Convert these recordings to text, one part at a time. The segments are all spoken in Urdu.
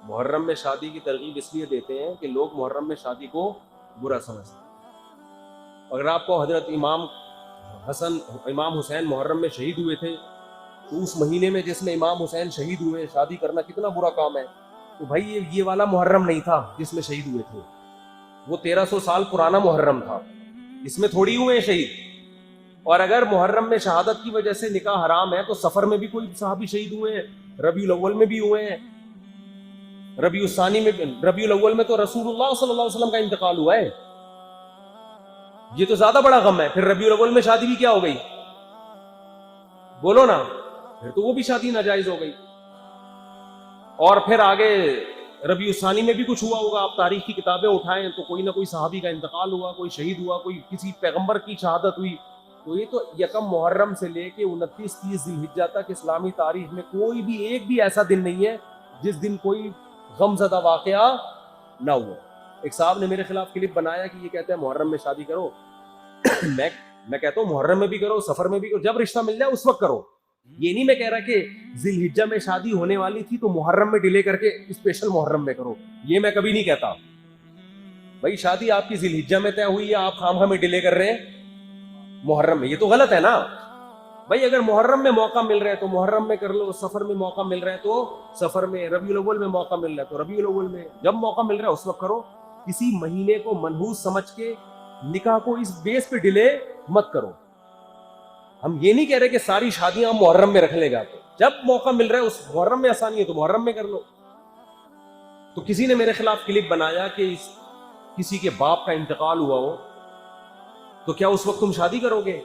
محرم میں شادی کی ترغیب اس لیے دیتے ہیں کہ لوگ محرم میں شادی کو برا سمجھتے ہیں. اگر آپ کو حضرت امام حسین محرم میں شہید ہوئے تھے تو اس مہینے میں جس میں امام حسین شہید ہوئے شادی کرنا کتنا برا کام ہے. تو بھائی یہ والا محرم نہیں تھا جس میں شہید ہوئے تھے, وہ 1300 سال پرانا محرم تھا, اس میں تھوڑی ہوئے ہیں شہید. اور اگر محرم میں شہادت کی وجہ سے نکاح حرام ہے تو سفر میں بھی کوئی صحابی شہید ہوئے ہیں, ربیع الاول میں بھی ہوئے ہیں, ربیع الثانی میں. ربیع الاول میں تو رسول اللہ صلی اللہ علیہ وسلم کا انتقال ہوا ہے, یہ تو زیادہ بڑا غم ہے. پھر ربیع الاول میں شادی بھی کیا ہو گئی, بولو نا, پھر تو وہ بھی شادی ناجائز ہو گئی. اور پھر آگے ربیع الثانی میں بھی کچھ ہوا ہوگا, آپ تاریخ کی کتابیں اٹھائیں تو کوئی نہ کوئی صحابی کا انتقال ہوا, کوئی شہید ہوا, کوئی کسی پیغمبر کی شہادت ہوئی. تو یہ تو یکم محرم سے لے کے 29-30 ذی الحجہ تک اسلامی تاریخ میں کوئی بھی ایک بھی ایسا دن نہیں ہے جس دن کوئی غم زدہ واقعہ نہ ہوا. ایک صاحب نے میرے خلاف کلپ بنایا کہ یہ کہتے ہیں محرم میں شادی کرو. میں کہتا ہوں محرم میں بھی کرو, سفر میں بھی کرو, جب رشتہ مل جائے اس وقت کرو. یہ نہیں میں کہہ رہا کہ ذی الحجہ میں شادی ہونے والی تھی تو محرم میں ڈیلے کر کے اسپیشل محرم میں کرو, یہ میں کبھی نہیں کہتا. بھائی شادی آپ کی ذی الحجہ میں طے ہوئی ہے, آپ خامخواہ میں ڈیلے کر رہے ہیں محرم میں, یہ تو غلط ہے نا. بھائی اگر محرم میں موقع مل رہا ہے تو محرم میں کر لو, سفر میں موقع مل رہا ہے تو سفر میں, ربیع الاول میں موقع مل رہا ہے تو ربیع الاول میں, جب موقع مل رہا ہے اس وقت کرو. کسی مہینے کو منحوس سمجھ کے نکاح کو اس بیس پہ ڈیلے مت کرو. ہم یہ نہیں کہہ رہے کہ ساری شادیاں ہم محرم میں رکھ لے گا, جب موقع مل رہا ہے اس محرم میں آسانی ہے تو محرم میں کر لو. تو کسی نے میرے خلاف کلپ بنایا کہ کسی کے باپ کا انتقال ہوا ہو تو کیا اس وقت تم شادی کرو گے؟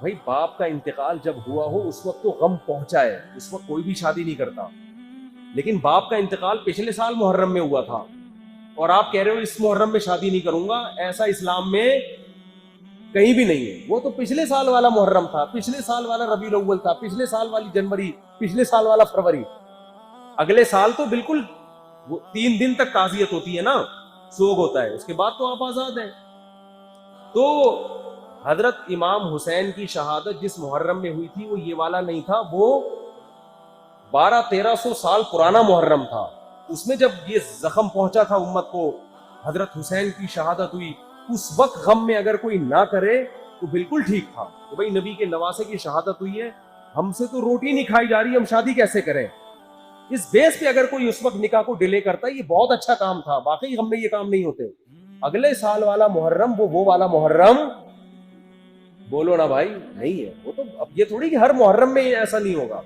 بھائی باپ کا انتقال جب ہوا ہو اس وقت تو غم پہنچا ہے, اس وقت کوئی بھی شادی نہیں کرتا. لیکن باپ کا انتقال پچھلے سال محرم میں ہوا تھا اور آپ کہہ رہے ہو اس محرم میں شادی نہیں کروں گا, ایسا اسلام میں کہیں بھی نہیں ہے. وہ تو پچھلے سال والا محرم تھا, پچھلے سال والا ربیع الاول تھا, پچھلے سال والی جنوری, پچھلے سال والا فروری. اگلے سال تو بالکل 3 دن تک تعزیت ہوتی ہے نا, سوگ ہوتا ہے, اس کے بعد تو آپ آزاد ہیں. تو حضرت امام حسین کی شہادت جس محرم میں ہوئی تھی وہ یہ والا نہیں تھا, وہ 1200-1300 سال پرانا محرم تھا. اس میں جب یہ زخم پہنچا تھا امت کو, حضرت حسین کی شہادت ہوئی, اس وقت غم میں اگر کوئی نہ کرے تو بالکل ٹھیک تھا کہ بھئی نبی کے نواسے کی شہادت ہوئی ہے, ہم سے تو روٹی نہیں کھائی جا رہی, ہم شادی کیسے کریں. اس بیس پہ اگر کوئی اس وقت نکاح کو ڈیلے کرتا ہے یہ بہت اچھا کام تھا. واقعی ہم میں یہ کام نہیں ہوتے. اگلے سال والا محرم وہ والا محرم, بولو نا بھائی, نہیں ہے. وہ تو اب یہ تھوڑی کہ ہر محرم میں ایسا نہیں ہوگا.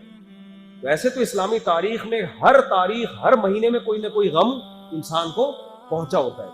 ویسے تو اسلامی تاریخ میں ہر مہینے میں کوئی نہ کوئی غم انسان کو پہنچا ہوتا ہے.